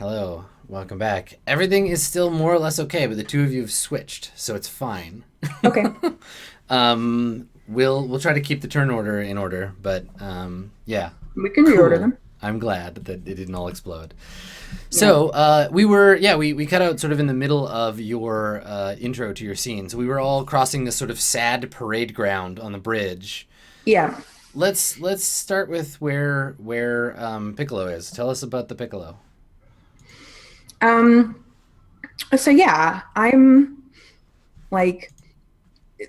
Hello. Welcome back. Everything is still more or less okay, but the two of you have switched, so it's fine. Okay. We'll try to keep the turn order in order, but yeah, We can reorder cool. them. I'm glad that it didn't all explode. Yeah. So we cut out sort of in the middle of your intro to your scene. So we were all crossing this sort of sad parade ground on the bridge. Yeah. Let's start with where Piccolo is. Tell us about the Piccolo. Um, so yeah, I'm like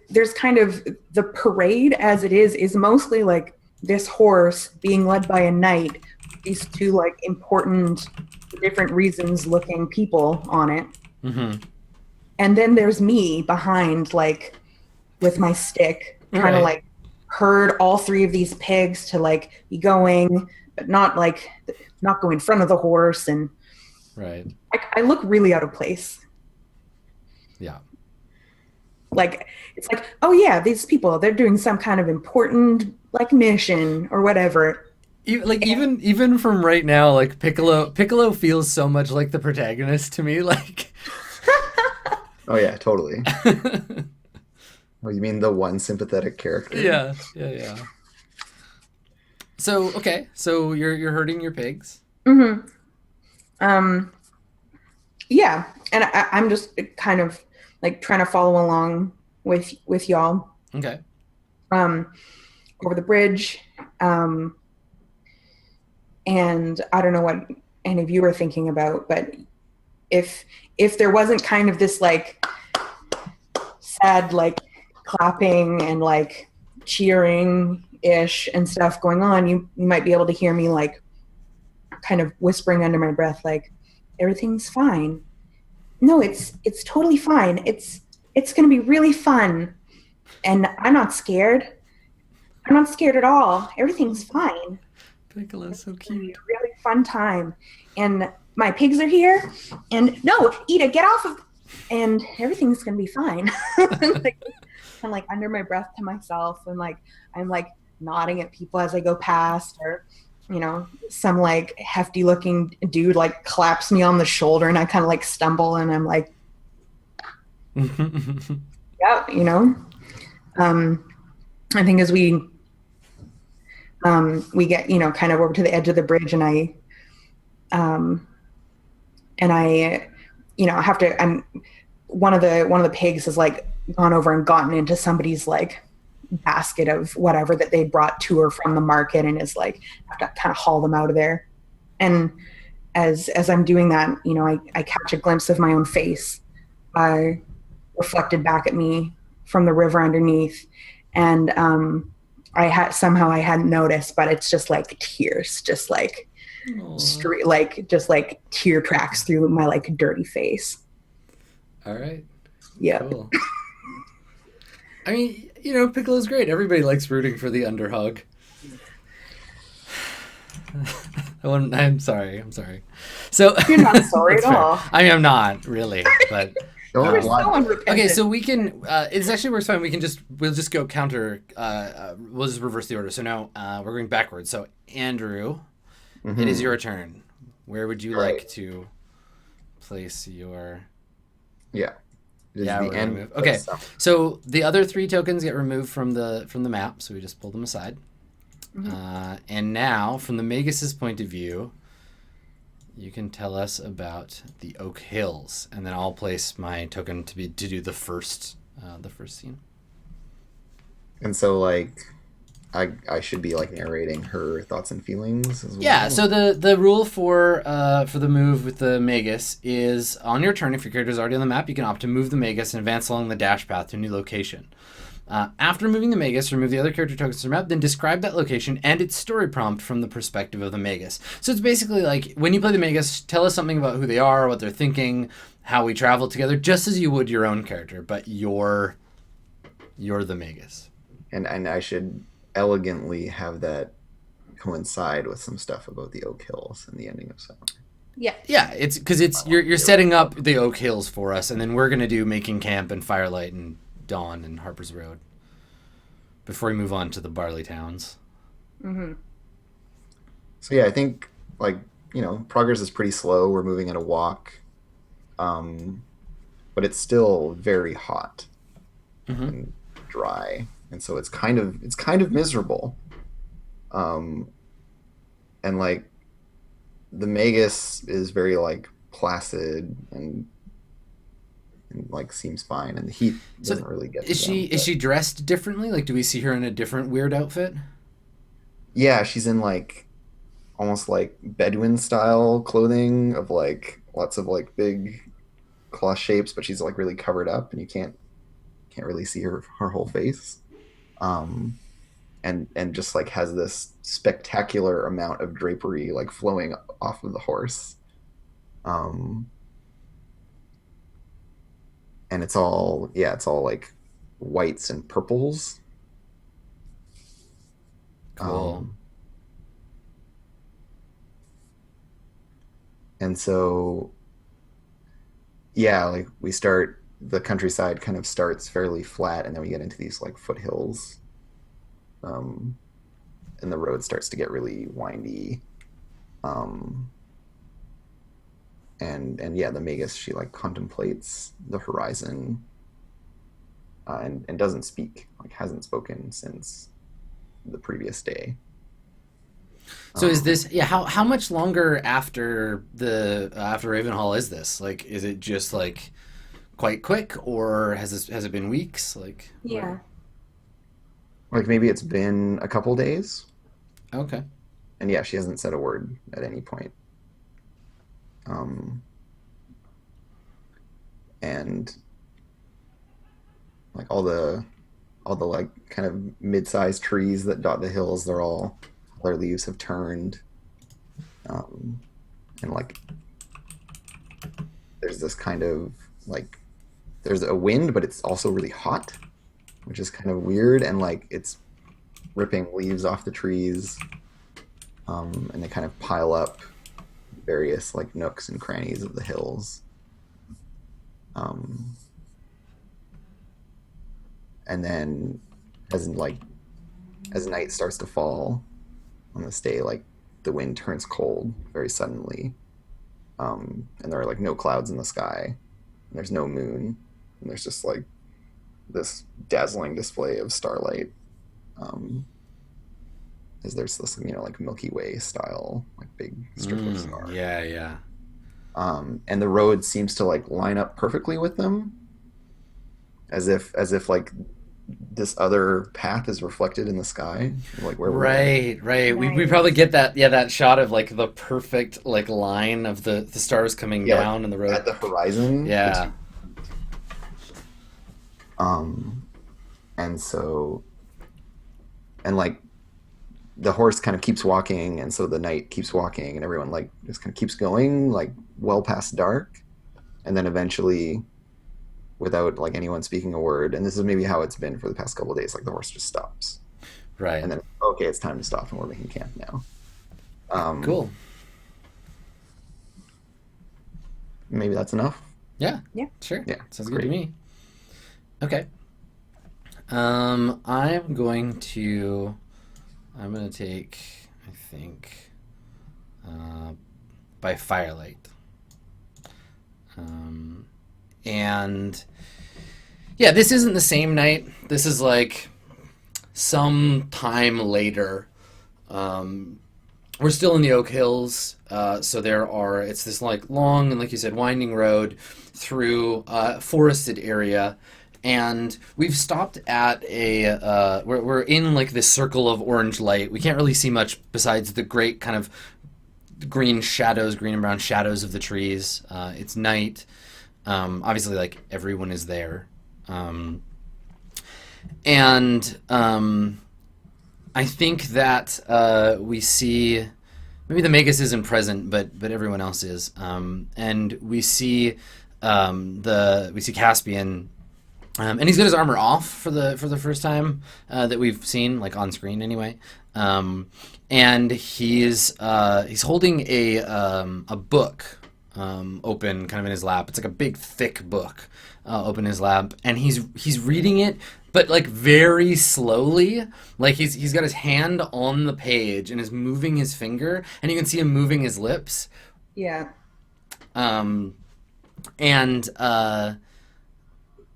there's kind of the parade as it is mostly like this horse being led by a knight, these two like important for different reasons looking people on it. Mm-hmm. And then there's me behind like with my stick trying to Right. like herd all three of these pigs to like be going, but not go in front of the horse. And Right. I look really out of place. Yeah. Like it's like, oh yeah, these people, they're doing some kind of important like mission or whatever. Like even from right now, like Piccolo feels so much like the protagonist to me. Like, Oh yeah, totally. yeah, Oh, you mean the one sympathetic character? yeah, yeah. So okay, so you're hurting your pigs. Mm-hmm. Um, yeah, and I'm just kind of like trying to follow along with y'all Okay. um, over the bridge. Um, and I don't know what any of you are thinking about, but if if there wasn't kind of this like sad like clapping and like cheering ish and stuff going on, you might be able to hear me like kind of whispering under my breath like everything's fine. No, it's totally fine. It's going to be really fun. And I'm not scared. I'm not scared at all. Everything's fine. Piccolo's so It's going to be cute. a really fun time. And my pigs are here. And no, Ida, get off of. And everything's going to be fine. Like, I'm like under my breath to myself. And like, I'm like nodding at people as I go past, or, some like hefty looking dude like claps me on the shoulder and I kind of like stumble and I'm like, yeah. Um, I think as we get, kind of over to the edge of the bridge um, and I, have to, one of the pigs has like gone over and gotten into somebody's like basket of whatever that they brought to or from the market and is like, I have to kind of haul them out of there. And as I'm doing that, I catch a glimpse of my own face, reflected back at me from the river underneath. And, I hadn't noticed, but it's just like tears, just like Aw. straight, like just like tear tracks through my like dirty face. All right. Yep. Cool. I mean, Piccolo's great. Everybody likes rooting for the underhog. I'm sorry. I'm sorry. So You're not sorry that's at fair. all. I mean, I'm not really, but Don't You're lie. so unrepentant. okay. So we can. It actually works fine. We'll just go counter. We'll just reverse the order. So now we're going backwards. So Andrew, it is your turn. Where would you like Right. to place your? Yeah. It is Yeah, the we're gonna end. move. Okay, Of so the other three tokens get removed from the map, so we just pull them aside. And now, from the Magus's point of view, you can tell us about the Oak Hills, and then I'll place my token to do the first scene. and so like I should be like narrating her thoughts and feelings as Yeah. well. So the rule for the move with the Magus is on your turn. If your character is already on the map, you can opt to move the Magus and advance along the dash path to a new location. After moving the Magus, remove the other character tokens from the map, then describe that location and its story prompt from the perspective of the Magus. So it's basically like when you play the Magus, tell us something about who they are, what they're thinking, how we travel together, just as you would your own character, but you're the Magus. And I should elegantly have that coincide with some stuff about the Oak Hills and the ending of summer. Yeah. Yeah, it's because you're setting up the Oak Hills for us, and then we're gonna do making camp and firelight and dawn and Harper's Road before we move on to the Barley Towns. Mm-hmm. So yeah, I think like progress is pretty slow. We're moving at a walk, but it's still very hot and dry, and so it's kind of miserable. And like the Magus is very like placid and like seems fine, and the heat doesn't really get to them. Is she dressed differently? Like, do we see her in a different weird outfit? Yeah, she's in like almost like Bedouin style clothing of like lots of like big claw shapes, but she's like really covered up, and you can't really see her whole face. Um, and just like has this spectacular amount of drapery like flowing off of the horse. Um, and it's all like whites and purples. Cool. And so yeah, like the countryside kind of starts fairly flat, and then we get into these like foothills. Um, and the road starts to get really windy. Um, and yeah, the Magus, she like contemplates the horizon, and doesn't speak, like hasn't spoken since the previous day. So is Um, this, yeah, how much longer after after Ravenhall is this? Like, is it just like quite quick, or has it been weeks? Like, Yeah. like maybe it's been a couple days, okay. and yeah, she hasn't said a word at any point. Um, and like all the like kind of mid-sized trees that dot the hills, their leaves have turned, um, and like there's this kind of like there's a wind, but it's also really hot, which is kind of weird, and like it's ripping leaves off the trees, and they kind of pile up various like nooks and crannies of the hills. Um, and then as night starts to fall on this day, like the wind turns cold very suddenly, and there are like no clouds in the sky, and there's no moon, and there's just like this dazzling display of starlight, um, as there's this like Milky Way style like big strip of star, Yeah, yeah. and the road seems to like line up perfectly with them, as if like this other path is reflected in the sky, like where we're going. Right, right. We probably Nice. get that, yeah, that shot of like the perfect like line of the stars coming Yeah, like down in the road. at the horizon, the Yeah. two. Um, and so, and like the horse kind of keeps walking, and so the night keeps walking, and everyone like just kind of keeps going, like well past dark, and then eventually, without like anyone speaking a word, and this is maybe how it's been for the past couple of days, like the horse just stops, Right. and then okay, it's time to stop, and we're making camp now. Um, Cool. maybe that's enough. Yeah. Yeah. Sure. Yeah, Sounds good to great. me. Okay. I'm gonna take, I think, uh, by firelight. Um, and yeah, this isn't the same night. This is like some time later. Um, we're still in the Oak Hills, so it's this like long and, like you said, winding road through forested area, and we've stopped at we're in like this circle of orange light. We can't really see much besides the great kind of green and brown shadows of the trees. It's night. Obviously, like everyone is there, and I think that we see maybe the Magus isn't present, but everyone else is, and we see we see Caspian, and he's got his armor off for the first time that we've seen, like on screen anyway, and he's holding a book open kind of in his lap. It's like a big thick book open in his lap, and he's reading it but like very slowly. Like he's got his hand on the page and is moving his finger, and you can see him moving his lips. Yeah. And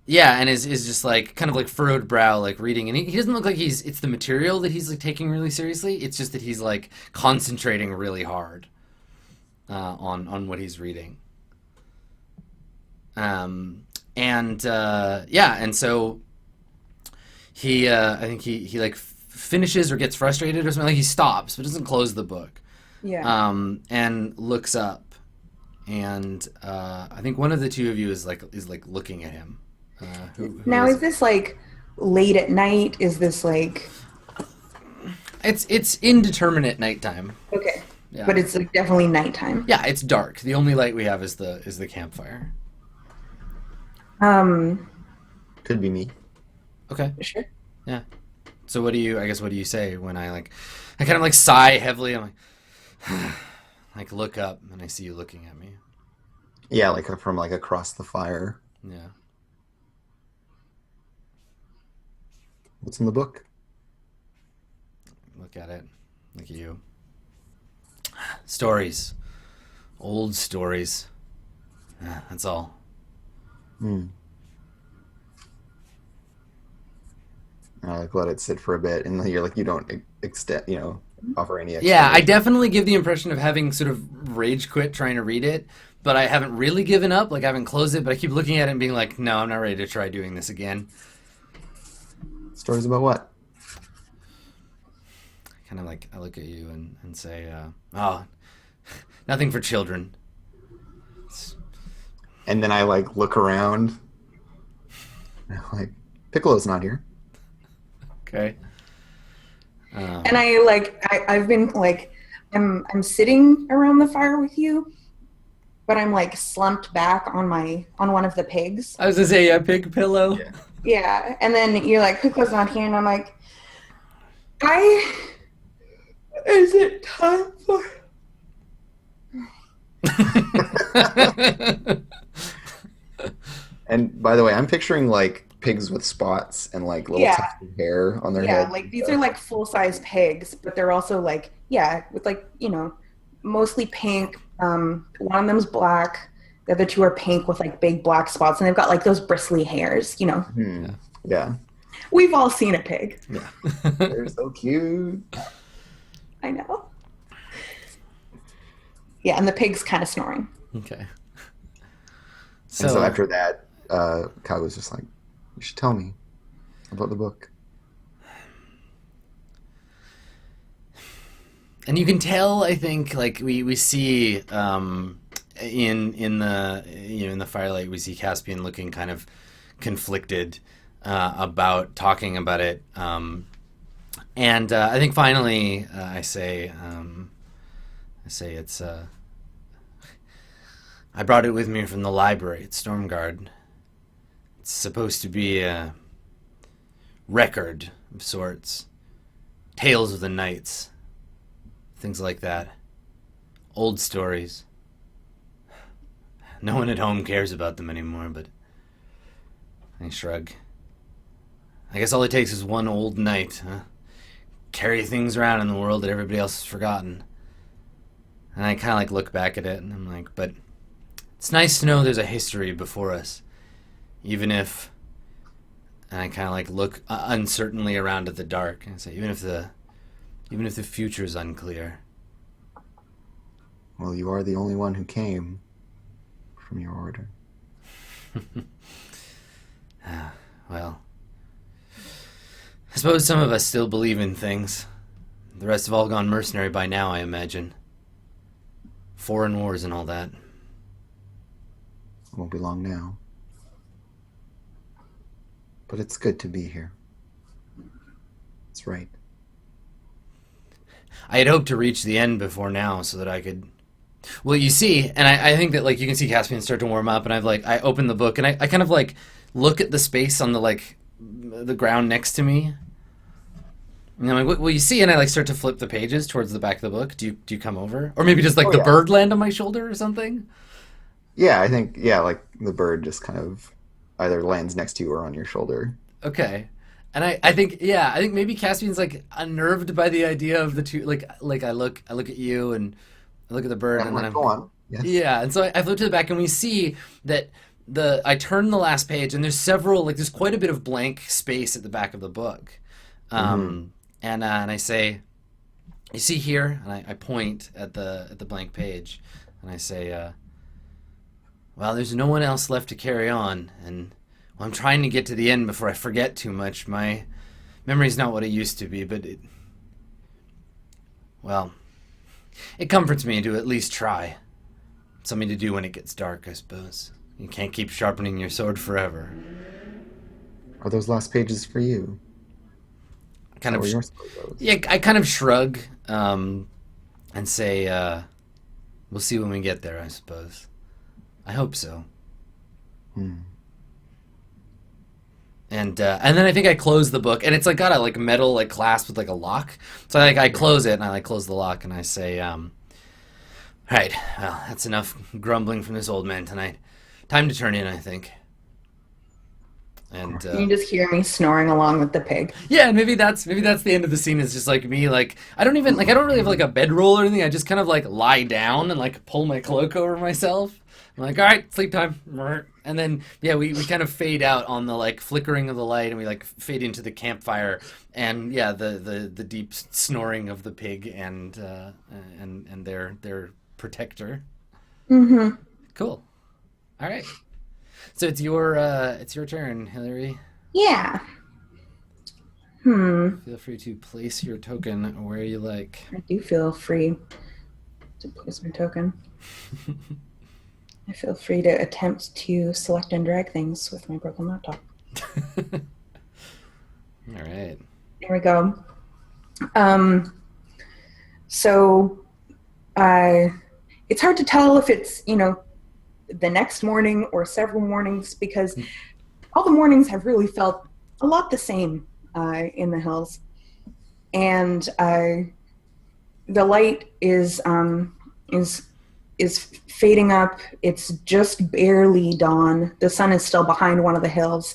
yeah, and is just like kind of like furrowed brow, like reading, and he doesn't look like it's the material that he's like taking really seriously. It's just that he's like concentrating really hard on what he's reading. And so he I think he like finishes or gets frustrated or something. Like he stops, but doesn't close the book. Yeah. And looks up, and I think one of the two of you is like looking at him. Who Now, is is this like late at night? Is this like it's indeterminate nighttime. okay? Yeah. But it's like definitely nighttime. Yeah, it's dark. The only light we have is the campfire. Could be me. Okay. Sure. Yeah. So what do you say when I kind of like sigh heavily? I'm like like look up and I see you looking at me. Yeah, like from like across the fire. Yeah. What's in the book? Look at it. Look at you. Stories. Old stories. Yeah, that's all. I like let it sit for a bit, and you're like you don't extend, offer any. Yeah, I definitely give the impression of having sort of rage quit trying to read it, but I haven't really given up. Like I haven't closed it, but I keep looking at it and being like, no, I'm not ready to try doing this again. Stories about what? Kind of like I look at you and say, oh, nothing for children. And then I like look around. And I'm like, Piccolo's not here. Okay. And I've been like I'm sitting around the fire with you, but I'm like slumped back on one of the pigs. I was gonna say, yeah, pig pillow. Yeah. Yeah, and then you're like, Piccolo's not here, and I'm like, is it time for? And by the way, I'm picturing like pigs with spots and like little tufts of hair on their Yeah, head. like these are like full-size pigs, but they're also like, yeah, with like, mostly pink. One of them's black. The other two are pink with like big black spots, and they've got like those bristly hairs, Yeah. We've all seen a pig. Yeah. They're so cute. I know. Yeah, and the pig's kind of snoring. Okay. And so after that, Kyle was just like, you should tell me about the book. And you can tell, I think, like we see in the firelight, we see Caspian looking kind of conflicted about talking about it, and I think finally I say it's I brought it with me from the library at Stormguard. It's supposed to be a record of sorts, tales of the knights. Things like that. Old stories. No one at home cares about them anymore, but I shrug. I guess all it takes is one old knight, huh? Carry things around in the world that everybody else has forgotten. And I kind of like look back at it and I'm like, but it's nice to know there's a history before us. Even if, and I kind of like look uncertainly around at the dark and say, even if the future is unclear. Well, you are the only one who came from your order. Well, I suppose some of us still believe in things. The rest have all gone mercenary by now, I imagine. Foreign wars and all that. Won't be long now. But it's good to be here. That's right. I had hoped to reach the end before now so that I could... Well, you see, and I think that like you can see Caspian start to warm up, and I open the book, and I kind of like look at the space on the ground next to me. And I'm like, well, you see, and I like start to flip the pages towards the back of the book. Do you come over? Or maybe just like the bird land on my shoulder or something? Yeah, I think, like the bird just kind of either lands next to you or on your shoulder. Okay. And I think maybe Caspian's like unnerved by the idea of the two. Like I look at you and I look at the bird, Yeah, I'm and then like, go on. Yes. yeah, and so I flip to the back, and we see that I turn the last page, and there's quite a bit of blank space at the back of the book, and I say, you see here, and I point at the blank page, and I say, well, there's no one else left to carry on, and well, I'm trying to get to the end before I forget too much. My memory's not what it used to be, but it comforts me to at least try. Something to do when it gets dark, I suppose. You can't keep sharpening your sword forever. Are those last pages for you? Kind Is of, that where your sword goes? yeah. I kind of shrug and say, "We'll see when we get there, I suppose. I hope so." And then I think I close the book, and it's like got a like metal like clasp with like a lock. So I close it, and I like close the lock, and I say, "Right, well, that's enough grumbling from this old man tonight. Time to turn in, I think." And You just hear me snoring along with the pig. yeah, maybe that's the end of the scene. Is just like me, like I don't really have like a bedroll or anything. I just kind of like lie down and like pull my cloak over myself. I'm like, all right, sleep time. And then yeah, we kind of fade out on the like flickering of the light, and we like fade into the campfire, and yeah, the deep snoring of the pig and their protector. Mm-hmm. Cool. All right. So it's your turn, Hilary. Yeah. Feel free to place your token where you like. I do feel free to place my token. I feel free to attempt to select and drag things with my broken laptop. All right. There we go. So it's hard to tell if it's, the next morning or several mornings, because all the mornings have really felt a lot the same in the hills. And the light is fading up. It's just barely dawn. The sun is still behind one of the hills.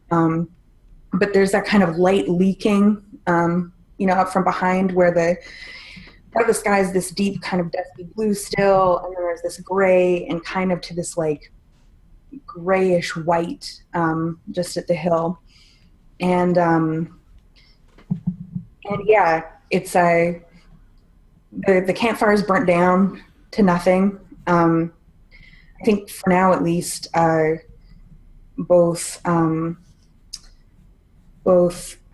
But there's that kind of light leaking, up from behind where the sky is this deep kind of dusky blue still, and then there's this gray and kind of to this like grayish white just at the hill. And yeah, it's the campfire's burnt down to nothing. I think for now at least, both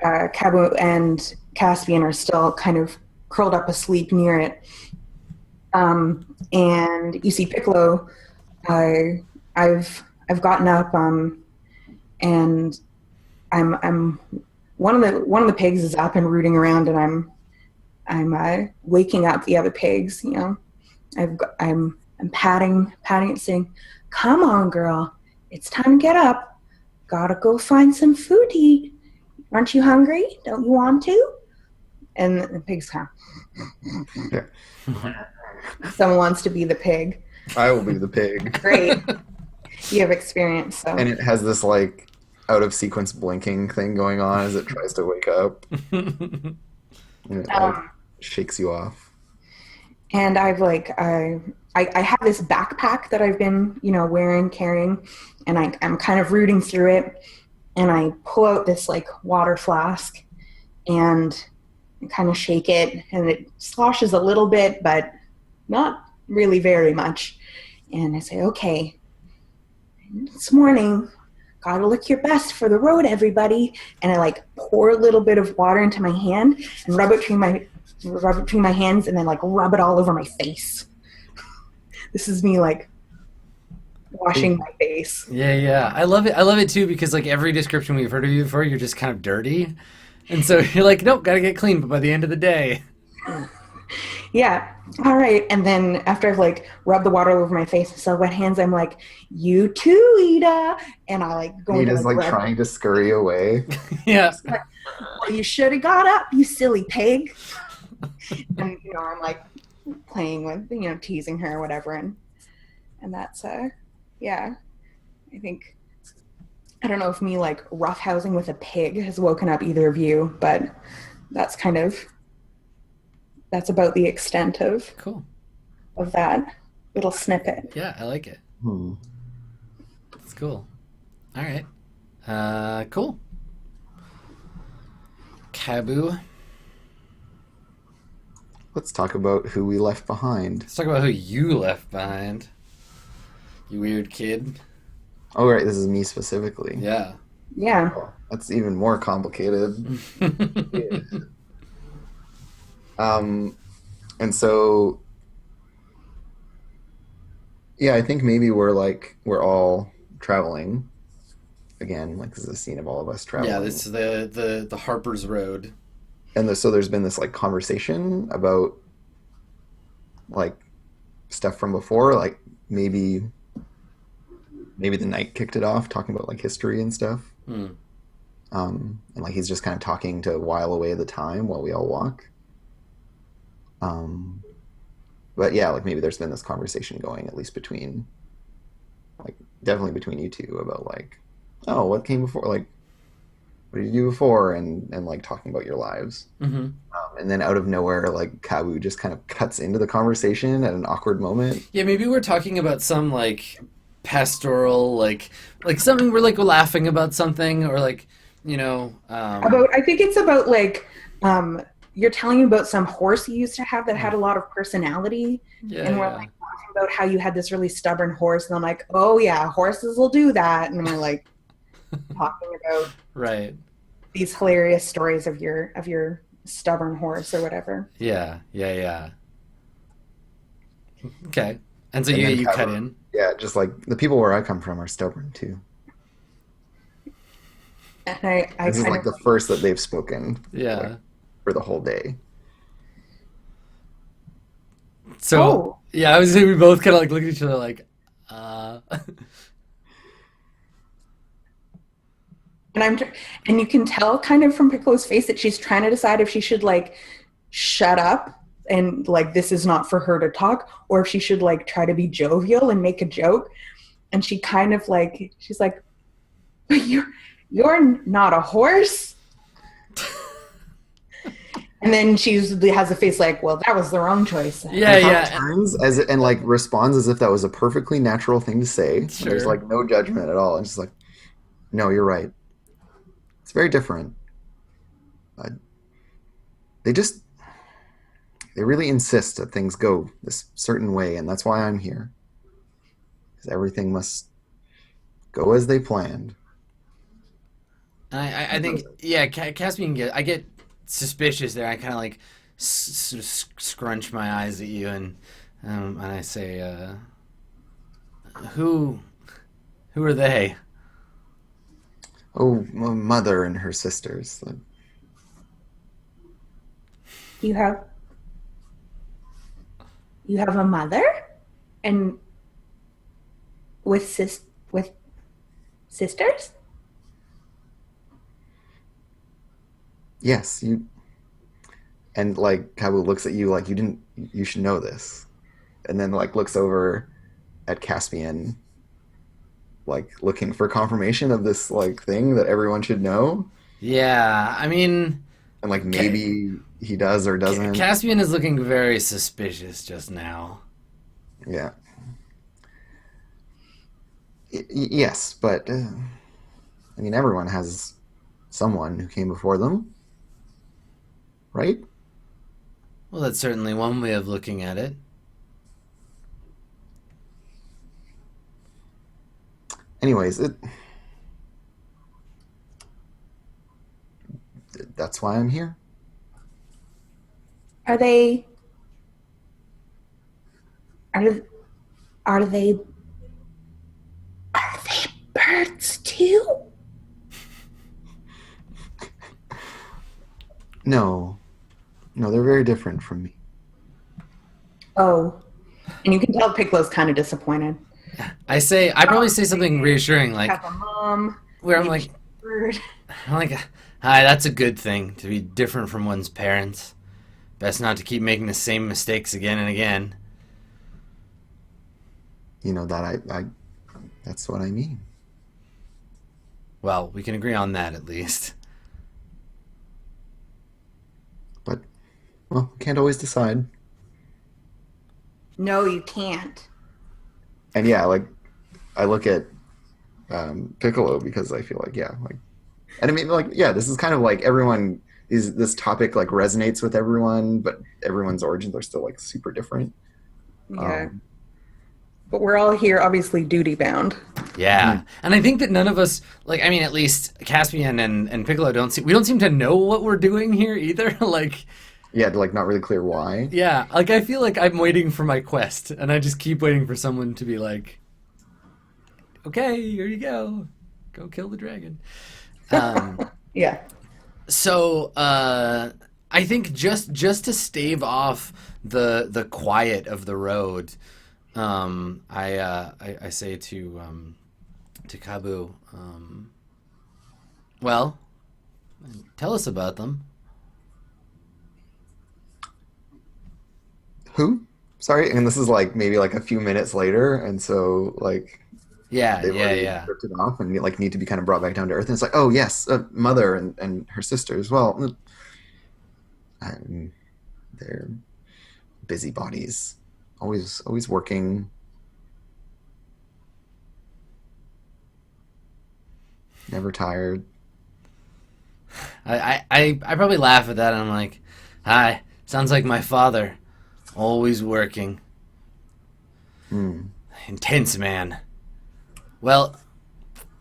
Cabo and Caspian are still kind of curled up asleep near it. And you see Piccolo, I've gotten up, and I'm one of the pigs is up and rooting around, and I'm waking up the other pigs. I'm patting it, saying, "Come on, girl, it's time to get up. Gotta go find some food to eat. Aren't you hungry? Don't you want to?" And the pigs come. Yeah. Someone wants to be the pig. I will be the pig. Great. You have experience, so. And it has this like out of sequence blinking thing going on as it tries to wake up. And it shakes you off. And I've I have this backpack that I've been, carrying, and I'm kind of rooting through it, and I pull out this like water flask and kind of shake it, and it sloshes a little bit, but not really very much. And I say, "Okay, this morning, gotta look your best for the road, everybody." And I like pour a little bit of water into my hand and rub it between my hands, and then like rub it all over my face. This is me like washing my face. Yeah. I love it too, because like every description we've heard of you before, you're just kind of dirty. And so you're like, nope, gotta get clean, but by the end of the day. Yeah. All right. And then after I've like rubbed the water over my face and still wet hands, I'm like, "You too, Ida." And I like go into Ida's like trying to scurry away. Yeah. Like, "Well, you should have got up, you silly pig." And I'm like playing with, teasing her or whatever. And that's yeah. I think I don't know if me like roughhousing with a pig has woken up either of you, but that's kind of that's about the extent Cool. of that little snippet. Yeah, I like it. Hmm. It's cool. All right. Cool. Cabu. Let's talk about who we left behind. Let's talk about who you left behind. You weird kid. Oh, right, this is me specifically. Yeah. Yeah. Oh, that's even more complicated. And so, yeah, I think maybe we're all traveling again. Like this is a scene of all of us traveling. Yeah, this is the Harper's Road. And so there's been this like conversation about like stuff from before, like maybe the knight kicked it off, talking about like history and stuff. Hmm. And like he's just kind of talking to while away the time while we all walk. But yeah, like maybe there's been this conversation going at least between, like definitely between you two about like, oh, what came before, like what did you do before, and like talking about your lives. Mm-hmm. And then out of nowhere, like Kabu just kind of cuts into the conversation at an awkward moment. Yeah, maybe we're talking about some like pastoral, like something we're laughing about something, or like I think it's about like you're telling me about some horse you used to have that had a lot of personality, yeah, and we're like talking about how you had this really stubborn horse, and I'm like, oh yeah, horses will do that, and we're like talking about right. these hilarious stories of your stubborn horse or whatever. Yeah. Okay, and so And then you Kabu, cut in. yeah, just like the people where I come from are stubborn too. And I This is kind like of the first that they've spoken. Yeah. Like, for the whole day. So Oh. yeah, I was saying we both kind of like looked at each other like, and you can tell kind of from Piccolo's face that she's trying to decide if she should like shut up and like this is not for her to talk, or if she should like try to be jovial and make a joke. And she kind of like she's like, but you're not a horse. And then she has a face like, well, that was the wrong choice. Yeah, And how yeah. it turns and like responds as if that was a perfectly natural thing to say. Sure. There's like no judgment at all. And she's like, no, you're right. It's very different. They really insist that things go this certain way, and that's why I'm here. Because everything must go as they planned. And I think, yeah, Caspian I get suspicious there. I kind of like sort of scrunch my eyes at you, and I say, who are they? Oh, my mother and her sisters. You have a mother, and with sisters. Yes, you. And like Kabu looks at you like you should know this, and then like looks over at Caspian, like looking for confirmation of this like thing that everyone should know, Yeah, I mean, and like maybe he does or doesn't. Caspian is looking very suspicious just now. Yeah. Yes, but I mean everyone has someone who came before them, right? Well, that's certainly one way of looking at it. Anyways, that's why I'm here. Are they are they birds too? No, they're very different from me. Oh, and you can tell Piccolo's kind of disappointed. I probably say something reassuring, like, Have a mom. where I'm like, Bird. hi, that's a good thing, to be different from one's parents. Best not to keep making the same mistakes again and again. You know that I that's what I mean. Well, we can agree on that at least. But, well, can't always decide. No, you can't. And yeah, like, I look at Piccolo because I feel like, yeah, like, and I mean, like, yeah, this is kind of like this topic like resonates with everyone, but everyone's origins are still like super different. Yeah. But we're all here, obviously, duty bound. Yeah, and I think that none of us, like, I mean, at least Caspian and Piccolo we don't seem to know what we're doing here either. Like, yeah, like not really clear why. yeah, like I feel like I'm waiting for my quest, and I just keep waiting for someone to be like, okay, here you go kill the dragon. Yeah. So I think just to stave off the quiet of the road, I say to Kabu, well, tell us about them. Who? Sorry, and this is like maybe like a few minutes later, and so like they've already drifted off and like need to be kind of brought back down to earth. And it's like, oh yes, mother and her sisters. Well, they're busybodies, always working. Never tired. I probably laugh at that, and I'm like, hi, sounds like my father, always working. Intense man. Well,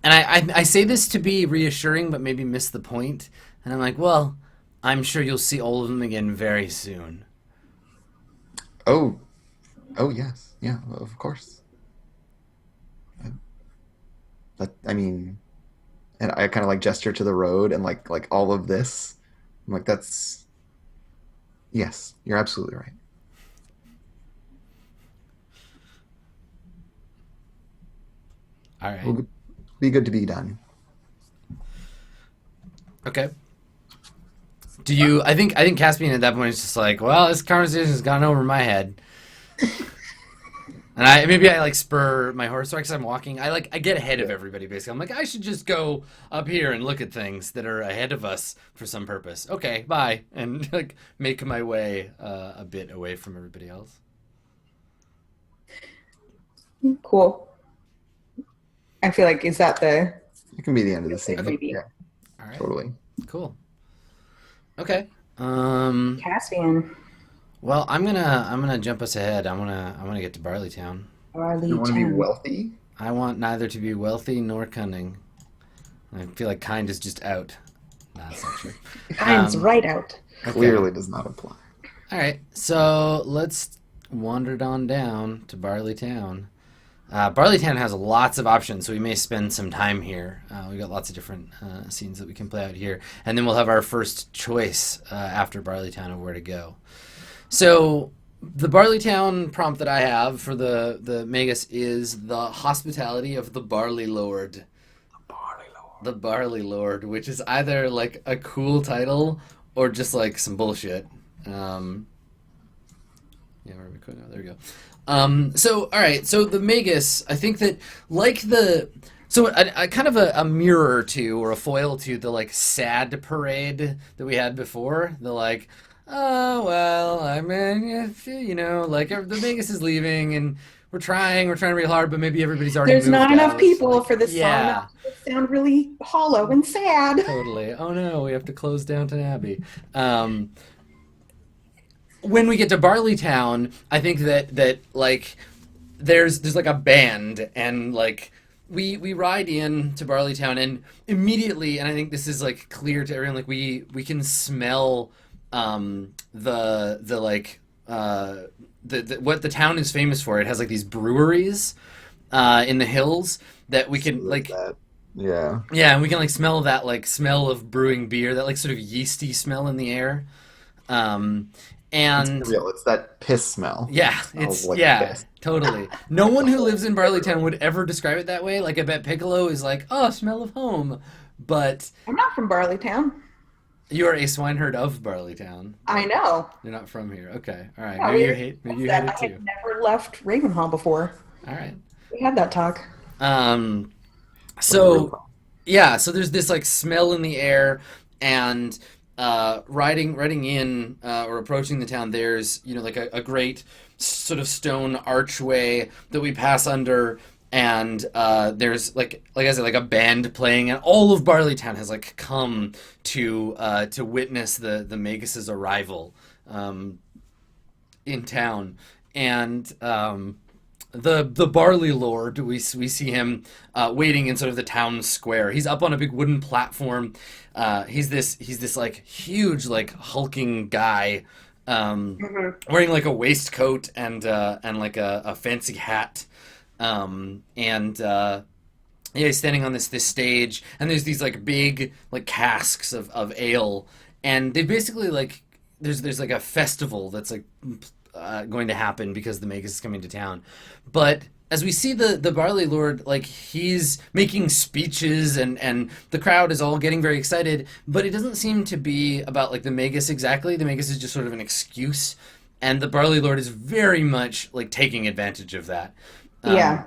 and I say this to be reassuring, but maybe miss the point. And I'm like, well, I'm sure you'll see all of them again very soon. Oh yes, yeah, of course. I mean, and I kind of like gesture to the road and like all of this. I'm like, yes, you're absolutely right. All right. Will be good to be done. Okay. Do you? I think Caspian at that point is just like, well, this conversation's gone over my head, and I like spur my horse because I'm walking. I get ahead of everybody basically. I'm like, I should just go up here and look at things that are ahead of us for some purpose. Okay, bye, and like make my way a bit away from everybody else. Cool. I feel like, is that the... It can be the end of the scene. Okay. Yeah, All right. totally. Cool. Okay. Caspian. Well, I'm gonna jump us ahead. I wanna get to Barleytown. You want to be wealthy? I want neither to be wealthy nor cunning. I feel like kind is just out. Nah, that's not true. Kind's right out. Okay. Clearly does not apply. All right, so let's wander on down to Barleytown. Barleytown has lots of options, so we may spend some time here. We got lots of different scenes that we can play out here, and then we'll have our first choice after Barleytown of where to go. So the Barleytown prompt that I have for the Magus is the hospitality of the Barley Lord. The Barley Lord, which is either like a cool title or just like some bullshit. Yeah, where are we going? Oh, there we go. So, all right. So the Magus, I think that like a kind of a mirror to or a foil to the like sad parade that we had before. The like, oh well, I mean, like the Magus is leaving and we're trying real hard, but maybe everybody's already There's moved not enough out. people Like, for this yeah. song to sound really hollow and sad. Totally. Oh no, we have to close Downton Abbey. When we get to Barleytown, I think that like there's like a band and like we ride in to Barleytown and immediately, and I think this is like clear to everyone, like we can smell the what the town is famous for. It has like these breweries in the hills that we can Yeah. yeah, and we can like smell that like smell of brewing beer, that like sort of yeasty smell in the air. And It's real. It's that piss smell. yeah, It smells it's like piss. totally. No one who lives in Barleytown would ever describe it that way. Like I bet Piccolo is like, oh, smell of home, but I'm not from Barleytown. you are a swineherd of Barleytown. I know. You're not from here. Okay, all right. Yeah, Maybe you hate it I too. had never left Ravenhall before. All right. We had that talk. So Yeah, so there's this like smell in the air, and riding in or approaching the town, there's like a great sort of stone archway that we pass under, and there's like I said, like a band playing, and all of Barleytown has like come to witness the Magus's arrival in town, and the Barley Lord, we see him waiting in sort of the town square. He's up on a big wooden platform. He's this like huge like hulking guy, wearing like a waistcoat and like a fancy hat, and yeah, he's standing on this stage, and there's these like big like casks of ale, and they basically like there's like a festival that's like going to happen because the Magus is coming to town. But as we see the Barley Lord, like he's making speeches, and the crowd is all getting very excited, but it doesn't seem to be about like the Magus exactly. The Magus is just sort of an excuse, and the Barley Lord is very much like taking advantage of that. Yeah.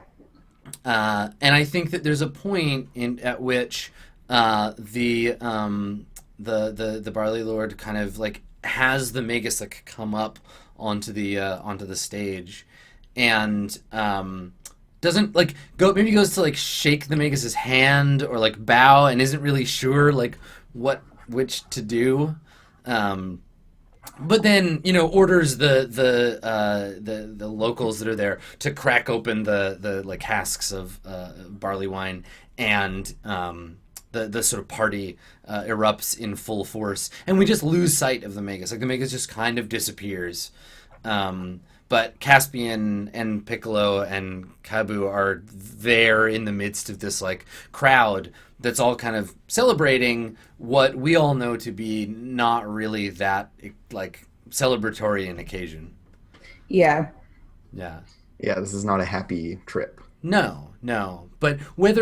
And I think that there's a point at which the Barley Lord kind of like has the Magus like come up onto the stage, and doesn't like maybe goes to like shake the Magus's hand or like bow, and isn't really sure like which to do. But then orders the locals that are there to crack open the like casks of barley wine, and the sort of party erupts in full force, and we just lose sight of the Magus. Like the Magus just kind of disappears. But Caspian and Piccolo and Kabu are there in the midst of this like crowd that's all kind of celebrating what we all know to be not really that like celebratory an occasion. Yeah. Yeah. Yeah, this is not a happy trip. No. But we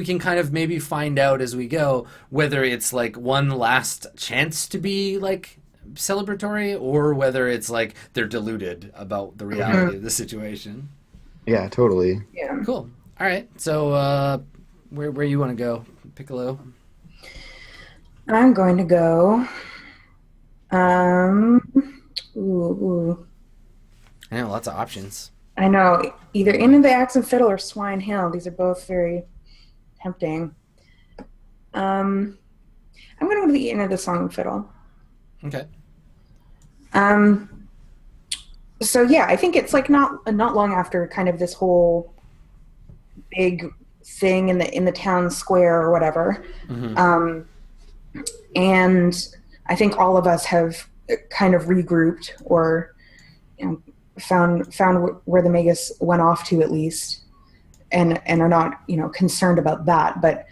can kind of maybe find out as we go whether it's like one last chance to be like celebratory, or whether it's like they're deluded about the reality of the situation. Yeah, totally. Yeah. Cool. All right. So where you want to go, Piccolo? I'm going to go. Ooh. I know, lots of options. I know. Either Inn of the Axe and Fiddle or Swine Hill. These are both very tempting. I'm going to go to the Inn of the Song and Fiddle. Okay. So yeah, I think it's like not long after kind of this whole big thing in the town square or whatever. Mm-hmm. And I think all of us have kind of regrouped, or found where the Magus went off to, at least, and are not concerned about that. But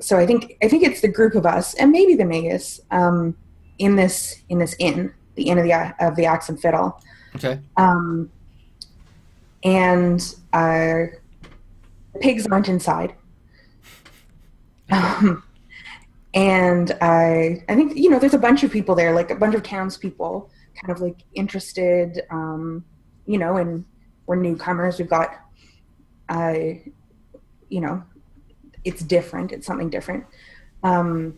so I think it's the group of us and maybe the Magus in this inn, the Inn of the Axe and Fiddle. Okay. And the pigs aren't inside. And I think there's a bunch of people there, like a bunch of townspeople, kind of like interested, and we're newcomers. We've got, it's different. It's something different. And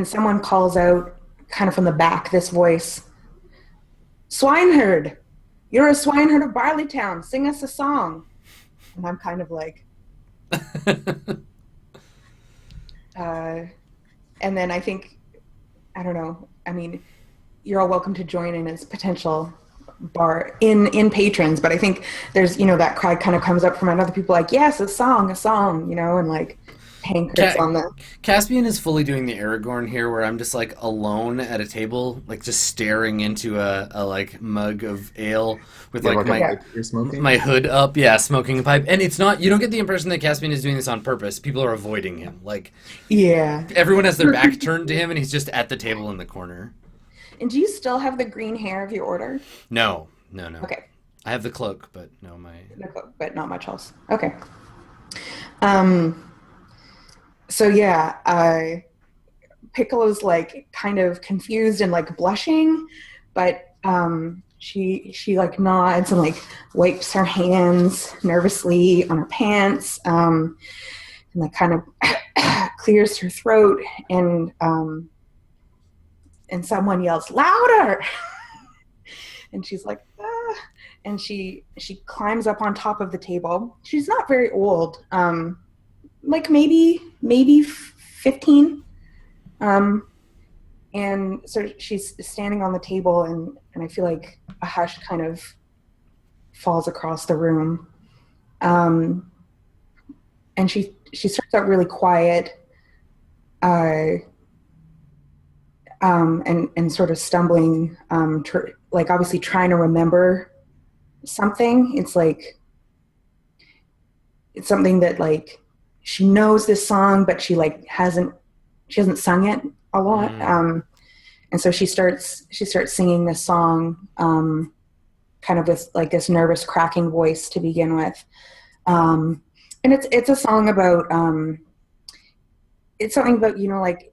someone calls out, kind of from the back, this voice, "Swineherd, you're a swineherd of Barleytown. Sing us a song." And I'm kind of like, and then I think, I don't know. I mean, you're all welcome to join in as potential bar in patrons, but I think there's that cry kind of comes up from other people, like, yes, a song, and like tankards on the. Caspian is fully doing the Aragorn here, where I'm just like alone at a table, like just staring into a like mug of ale with like my hood up, smoking a pipe. And it's not, you don't get the impression that Caspian is doing this on purpose. People are avoiding him. Like, yeah, everyone has their back turned to him, and he's just at the table in the corner. And do you still have the green hair of your order? No. Okay. I have the cloak, but no, the cloak, but not much else. Okay. So yeah, Piccolo's like kind of confused and like blushing, but she like nods and like wipes her hands nervously on her pants, like kind of clears her throat, and someone yells louder. And she's like, ah. And she climbs up on top of the table. She's not very old, like maybe 15. And so she's standing on the table, and I feel like a hush kind of falls across the room. And she starts out really quiet, and sort of stumbling, like obviously trying to remember something. It's like, it's something that like she knows this song, but she hasn't sung it a lot. And so she starts singing this song, kind of with like this nervous cracking voice to begin with. And it's a song about, it's something about, like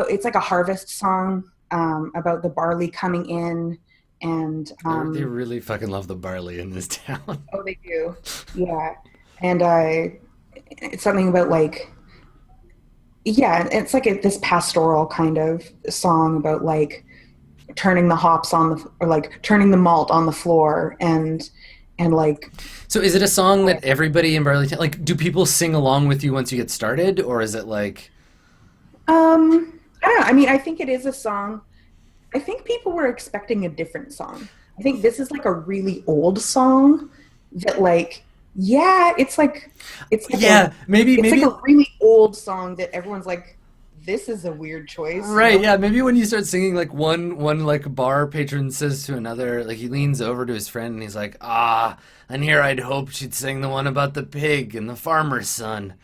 it's like a harvest song, about the barley coming in, and They really fucking love the barley in this town. oh, they do. Yeah. And it's something about like, yeah, it's like this pastoral kind of song about like turning the hops or like turning the malt on the floor, and like. So is it a song that everybody in Barleytown, like, do people sing along with you once you get started, or is it like? I don't know. I mean, I think it is a song. I think people were expecting a different song. I think this is like a really old song that like, yeah, it's like maybe like a really old song that everyone's like, this is a weird choice. Right, yeah, maybe when you start singing, like one like bar patron says to another, like he leans over to his friend and he's like, and here I'd hoped she'd sing the one about the pig and the farmer's son.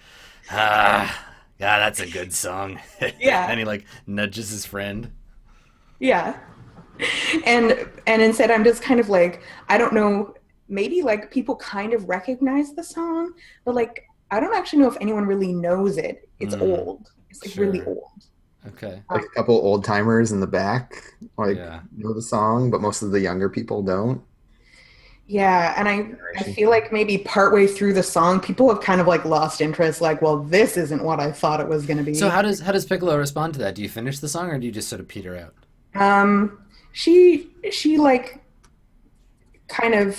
Yeah, that's a good song. Yeah. And he like nudges his friend. Yeah. And instead I'm just kind of like, I don't know, maybe like people kind of recognize the song, but like I don't actually know if anyone really knows it. It's old. It's like really old. Okay. Like a couple old timers in the back, like know the song, but most of the younger people don't. Yeah, and I feel like maybe partway through the song, people have kind of like lost interest. Like, well, this isn't what I thought it was going to be. So how does Piccolo respond to that? Do you finish the song, or do you just sort of peter out? She like kind of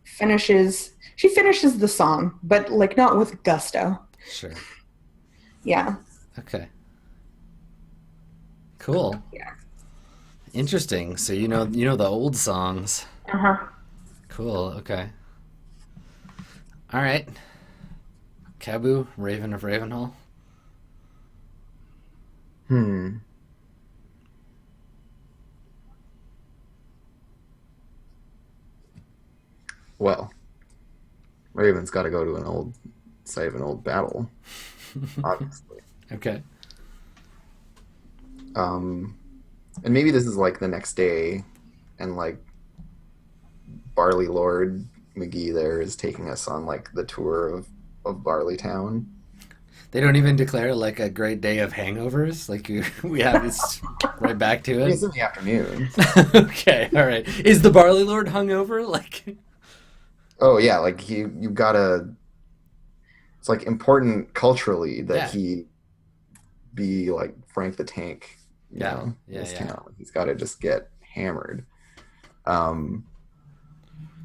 finishes the song, but like not with gusto. Sure. Yeah. Okay. Cool. Yeah. Interesting. So you know the old songs. Uh-huh. Cool. Okay. All right. Cabu, Raven of Ravenhall. Well, Raven's got to go to an old site of an old battle, obviously. Okay. And maybe this is like the next day, and like Barley Lord McGee there is taking us on like the tour of Barley Town. They don't even declare like a great day of hangovers. Like we have this right back to it. It's in the afternoon. Okay, all right. Is the Barley Lord hungover? Like, oh yeah, like you gotta. It's like important culturally that he be like Frank the Tank. You know, in this town. He's got to just get hammered.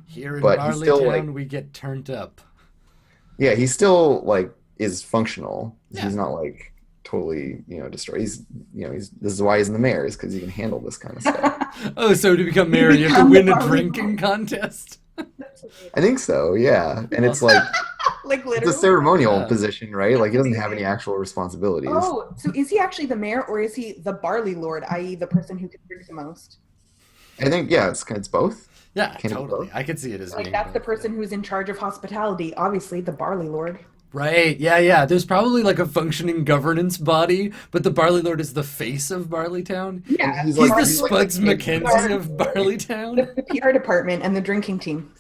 Here in but Barley still, Town, like, we get turned up. Yeah, he still like is functional. Yeah. He's not like totally destroyed. He's this is why he's in the mayor, is because he can handle this kind of stuff. Oh, so to become mayor, you have to win a drinking contest. I think so. Yeah, and it's like like literally. it's a ceremonial position, right? Like he doesn't have any actual responsibilities. Oh, so is he actually the mayor, or is he the Barley Lord, i.e. the person who can drink the most? I think it's both. Yeah, Can it totally. both? I could see it as Like being that's the both, person who's in charge of hospitality, obviously the Barley Lord. Right, yeah. There's probably like a functioning governance body, but the Barley Lord is the face of Barleytown. Yeah, He's like- the he's like Spuds the- McKenzie of Barleytown. the PR department and the drinking team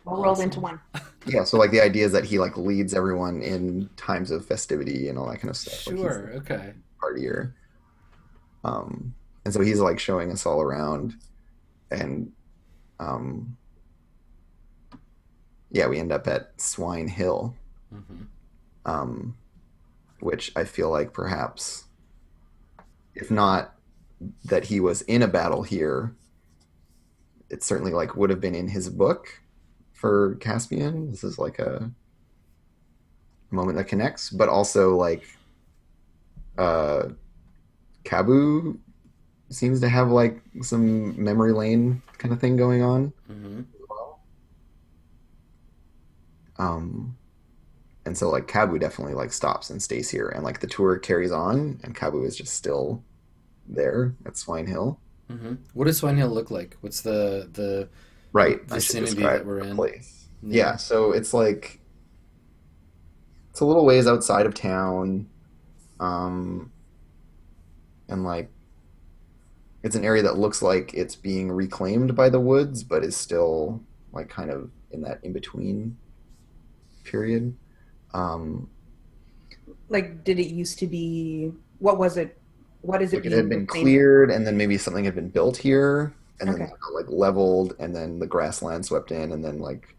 all rolled into one. Yeah, so like the idea is that he like leads everyone in times of festivity and all that kind of stuff. Like, Sure, okay. partier. And so he's like showing us all around, and we end up at Swine Hill. um, which I feel like perhaps, if not that he was in a battle here, it certainly like would have been in his book for Caspian. This is like a moment that connects, but also like uh, Cabu seems to have like some memory lane kind of thing going on. Mm-hmm. Um, and so like Cabu definitely like stops and stays here, and like the tour carries on, and Cabu is just still there at Swine Hill. Mm-hmm. What does Swine Hill look like? What's the Right, I should vicinity that describe we're the in? place. Yeah. Yeah, so it's like it's a little ways outside of town, um, and like it's an area that looks like it's being reclaimed by the woods, but is still like kind of in that in between period. Um, Like, did it used to be? What was it? What is it like it had being been reclaimed? cleared, and then maybe something had been built here, and then Okay. that got like leveled, and then the grassland swept in, and then like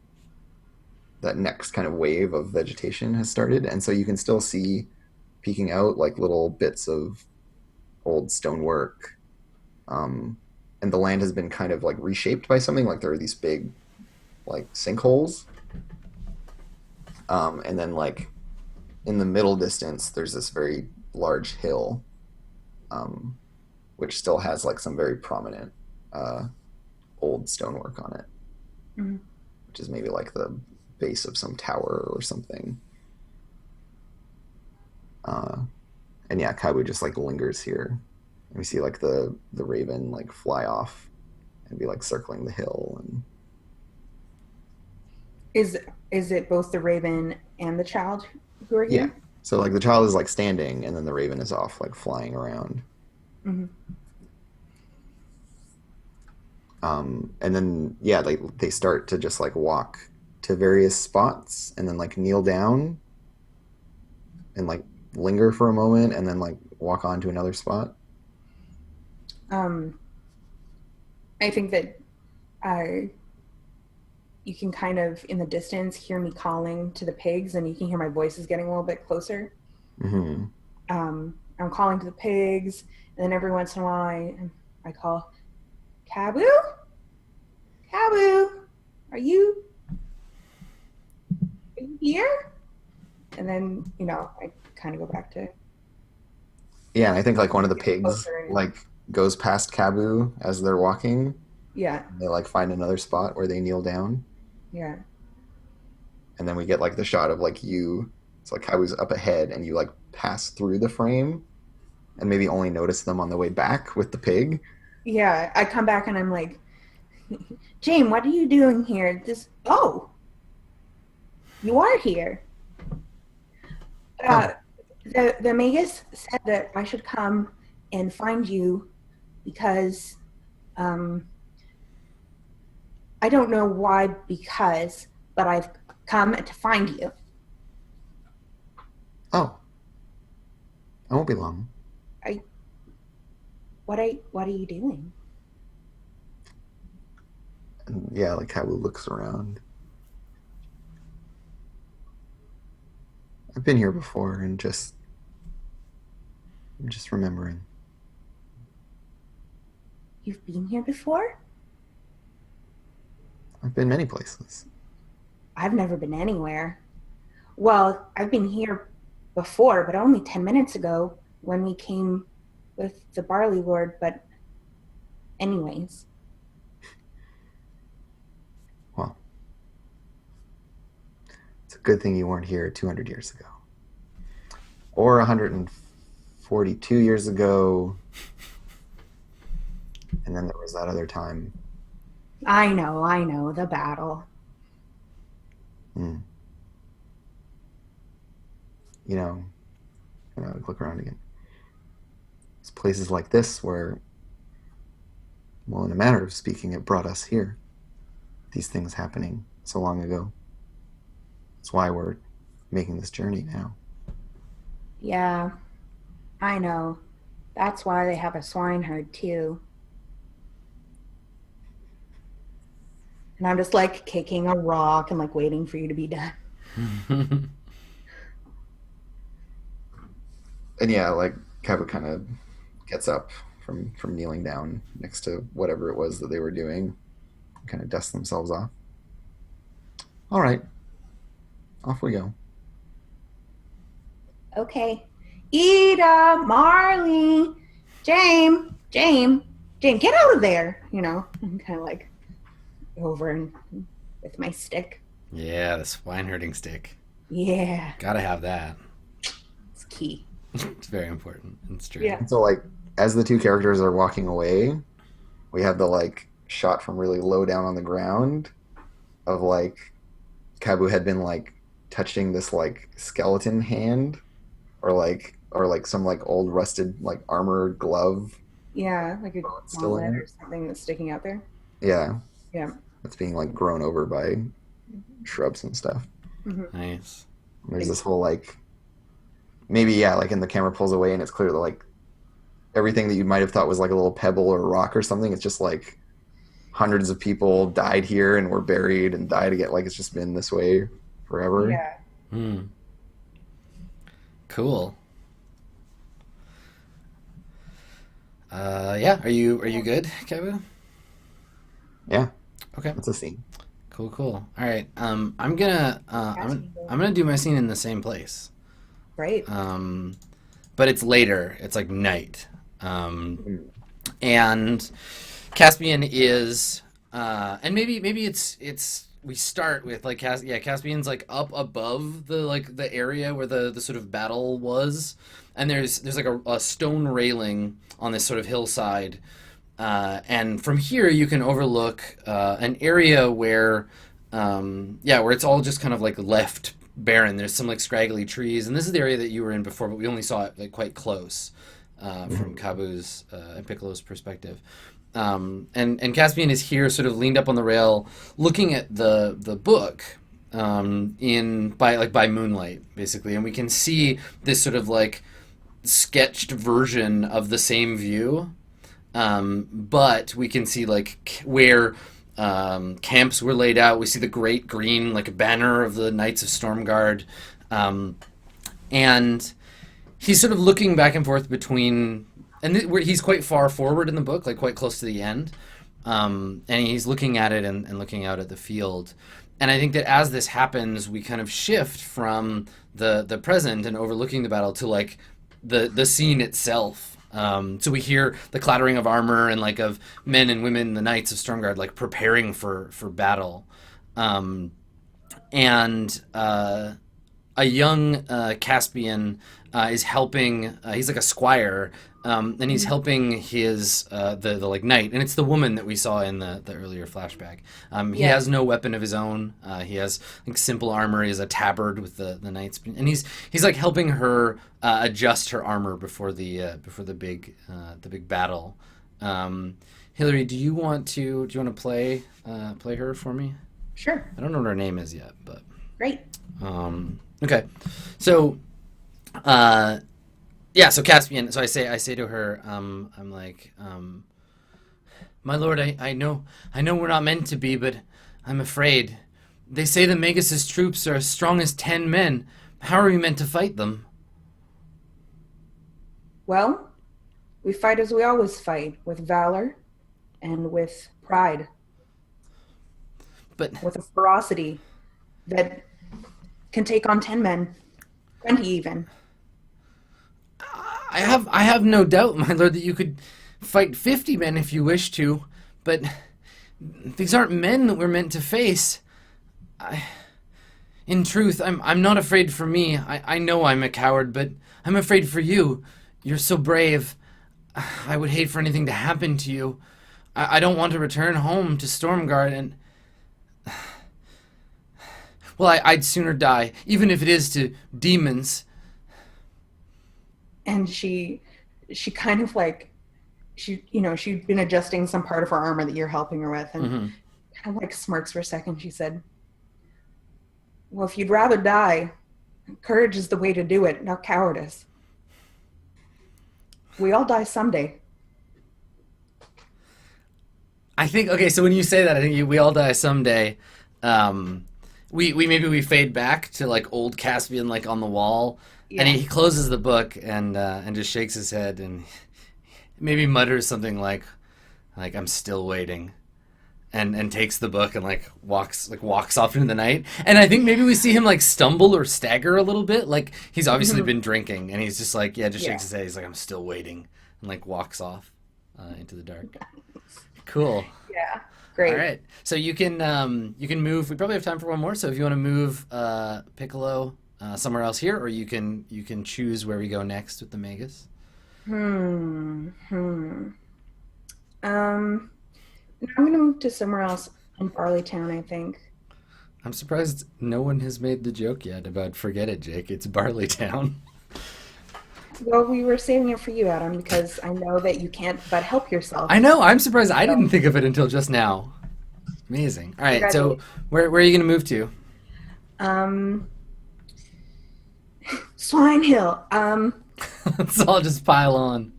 that next kind of wave of vegetation has started, and so you can still see peeking out like little bits of old stonework, um, and the land has been kind of like reshaped by something. Like there are these big like sinkholes, and then like in the middle distance, there's this very large hill, um, which still has like some very prominent uh, old stonework on it, Mhm. which is maybe like the base of some tower or something. Uh, and yeah, Kaibu just like lingers here. And we see like the raven like fly off and be like circling the hill, and Is is it both the raven and the child who are yeah. here? So like the child is like standing, and then the raven is off like flying around. Hmm. And then yeah, they start to just like walk to various spots, and then like kneel down and like linger for a moment, and then like walk on to another spot. Um, I think that uh, you can kind of in the distance hear me calling to the pigs, and you can hear my voice is getting a little bit closer. Hmm. I'm calling to the pigs, and then every once in a while I call, Cabu, Cabu, are you here? And then I kind of go back to Yeah, and I think like one of the getting pigs closer. And, like goes past Cabu as they're walking. yeah, They like find another spot where they kneel down, yeah, and then we get like the shot of like you. It's like Cabu's up ahead, and you like pass through the frame, and maybe only notice them on the way back with the pig. yeah. I come back and I'm like, Jane, what are you doing here? Oh, you are here. Oh, Uh, the Magus said that I should come and find you because um, I don't know why but I've come to find you. oh, I won't be long. I what are you doing? And yeah, like Cabu looks around. I've been here before, and I'm just remembering. You've been here before? I've been many places. I've never been anywhere. Well, I've been here before, but only 10 minutes ago when we came with the Barley Lord, but anyways. Well, it's a good thing you weren't here 200 years ago, or 142 years ago, and then there was that other time. I know, the battle. Hmm. You know, like look around again. It's places like this where, well, in a manner of speaking, it brought us here. These things happening so long ago. That's why we're making this journey now. Yeah, I know. That's why they have a swineherd too. And I'm just like kicking a rock and like waiting for you to be done. And yeah, like Kaiba kind of gets up from kneeling down next to whatever it was that they were doing, kind of dust themselves off. All right, off we go. Okay. Ida, Marley, James, get out of there. I'm kind of like over and with my stick. Yeah, the swineherding stick. Yeah, Gotta have that. it's key. It's very important. It's true. Yeah. So like as the two characters are walking away, we have the like shot from really low down on the ground of like Kabu had been like touching this like skeleton hand or some like old rusted like armored glove. Yeah, like a Oh, it's still in gauntlet it? or something that's sticking out there. Yeah, Yeah. it's being like grown over by shrubs and stuff. Nice. And there's this whole like maybe yeah, like and the camera pulls away and it's clear that like everything that you might have thought was like a little pebble or rock or something, it's just like hundreds of people died here and were buried and died again. Like it's just been this way forever. Yeah. Hmm. Cool. Yeah. Are you good, Kevu? Yeah, Okay. that's a scene. Cool. All right. I'm gonna do my scene in the same place. Right. But it's later. It's like night. And Caspian is, and maybe it's we start with like Caspian's like up above the area where the sort of battle was, and there's like a stone railing on this sort of hillside, and from here you can overlook an area where where it's all just kind of like left barren. There's some like scraggly trees, and this is the area that you were in before, but we only saw it like quite close from Kabu's and Piccolo's perspective. And Caspian is here, sort of leaned up on the rail, looking at the book by moonlight, basically, and we can see this sort of like sketched version of the same view, but we can see like where camps were laid out. We see the great green like banner of the Knights of Stormguard, and he's sort of looking back and forth between, where he's quite far forward in the book, like quite close to the end, and he's looking at it and looking out at the field. And I think that as this happens, we kind of shift from the present and overlooking the battle to like the scene itself. So we hear the clattering of armor and like of men and women, the Knights of Stormguard, like preparing for battle, and a young Caspian is helping. He's like a squire, and he's helping his the like knight, and it's the woman that we saw in the earlier flashback. He has no weapon of his own. He has like simple armor. He has a tabard with the knights, and he's like helping her adjust her armor before the big battle. Hilary, do you want to play her for me? Sure. I don't know what her name is yet, but Great. okay. So so Caspian, so I say to her, I'm like, my lord, I know we're not meant to be, but I'm afraid. They say the Magus' troops are as strong as 10 men. How are we meant to fight them? Well, we fight as we always fight, with valor and with pride, But with a ferocity that can take on 10 men, 20 even. I have no doubt, my lord, that you could fight 50 men if you wish to, but these aren't men that we're meant to face. In truth, I'm not afraid for me. I know I'm a coward, but I'm afraid for you. You're so brave. I would hate for anything to happen to you. I don't want to return home to Stormguard, and well, I'd sooner die, even if it is to demons. And she kind of like, she'd been adjusting some part of her armor that you're helping her with, and kind of like smirks for a second. She said, well, if you'd rather die, courage is the way to do it, not cowardice. We all die someday. I think, okay, so when you say that, I think we all die someday. We maybe we fade back to like old Caspian, like on the wall, And he closes the book and just shakes his head and maybe mutters something like I'm still waiting, and takes the book and walks off into the night. And I think maybe we see him stumble or stagger a little bit. He's obviously been drinking, and he's just shakes his head. He's I'm still waiting, and walks off into the dark. Cool. Yeah. Great. All right. So you can move. We probably have time for one more. So if you want to move Piccolo somewhere else here, or you can choose where we go next with the Magus. I'm going to move to somewhere else in Barleytown, I think. I'm surprised no one has made the joke yet about forget it, Jake. It's Barleytown. Well, we were saving it for you, Adam, because I know that you can't but help yourself. I know. I'm surprised I didn't think of it until just now. Amazing. All right. So where are you going to move to? Swine Hill. Let's all just pile on.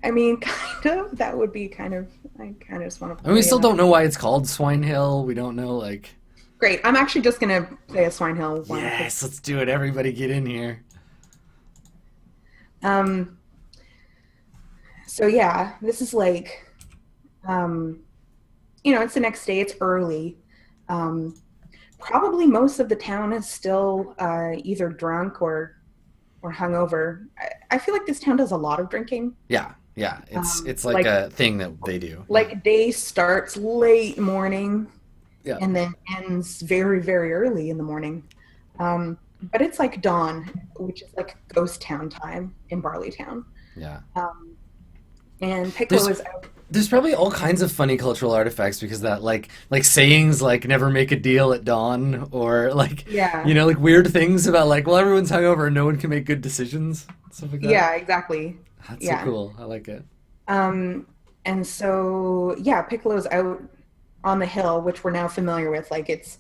I mean, kind of. That would be kind of. I kind of just want to. And we still don't know why it's called Swine Hill. We don't know Great. I'm actually just gonna play a Swine Hill one. Yes, let's do it. Everybody, get in here. So yeah, this is it's the next day. It's early. Probably most of the town is still either drunk or hungover. I feel like this town does a lot of drinking. Yeah. It's a thing that they do. Day starts late morning, yeah, and then ends very, very early in the morning. But it's dawn, which is ghost town time in Barleytown. Yeah. And Piccolo is out. There's probably all kinds of funny cultural artifacts because that sayings never make a deal at dawn, or weird things about everyone's hungover and no one can make good decisions, stuff like that. Yeah, exactly. That's so cool. I like it. And so Piccolo's out on the hill, which we're now familiar with. It's